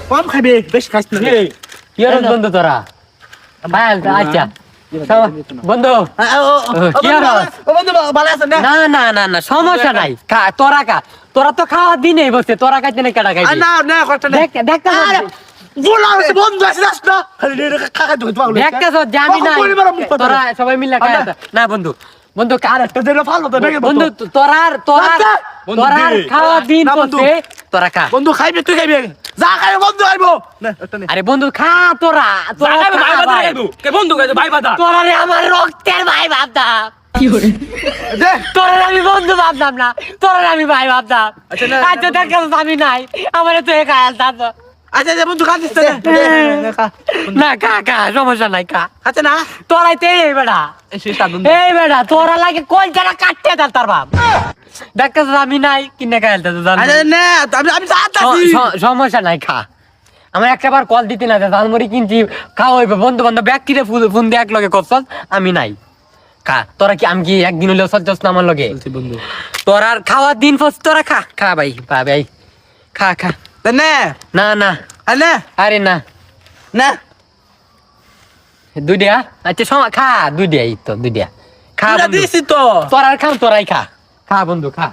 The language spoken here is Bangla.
কম খাবে বেশি খাস না কি আর বন্ধু তোরা ভাই আচ্ছা বন্ধু কি আর বন্ধু ভালো আছেন না না না না না সমস্যা নাই খা তোরা খা তোরা তো খাওয়া দিনে বসে তোরা খাইতে না কেডা খাইবি না না কষ্ট না দেখ দেখতে বলা আছে বন্ধু আছে না খালি খাকা ধুই পাগল দেখতে তো জানি না তোরা সবাই মিলে খায় না বন্ধু বন্ধু কার তোদের ভালো তো বন্ধু তোরার খাওয়া দিন বসে তোরা খা বন্ধু খাইবে তুই খাইবে যা খাইবে বন্ধু আইবো না আরে বন্ধু খা তোরা ভাই বাদা খাইবো কে বন্ধু খাইছে ভাই বাদা তোরা রে আমার রক্তের ভাই ভাবতাম কি করে দে তোরা আমি বন্ধু ভাবতাম না তোরা আমি ভাই ভাবতাম আচ্ছা দেখ আমি নাই আমার তো একা আলতাম আচ্ছা বন্ধু খাচ্ছিস না খা খা সমস্যা নাই খা খাচ্ছে না তোরাইতে এই বেড়া এই বেড়া তোরা লাগে কোন জায়গা কাটতে দাল তার বাপ দেখতেছ আমি নাই কিনে খাইতে আরে না আমি যাচ্ছি সমস্যা নাই খা আমার একটা বার কল দিতে না ঝালমুড়ি কিনছি খাওয়া হইবে বন্ধু বান্ধব ব্যক্তিরে ফোন দিয়ে এক লগে করছস আমি নাই খা তোরা কি আমি কি একদিন হইলেও সহ্যস না আমার লগে তোরা খাওয়ার দিন ফস তোরা খা খা ভাই ভাই খা খা না না না আরে আরে না না দুইটা আচ্ছা খা দুইটাই তো দুইটা খা দিছি তো তোরাই খা খা বন্ধু খা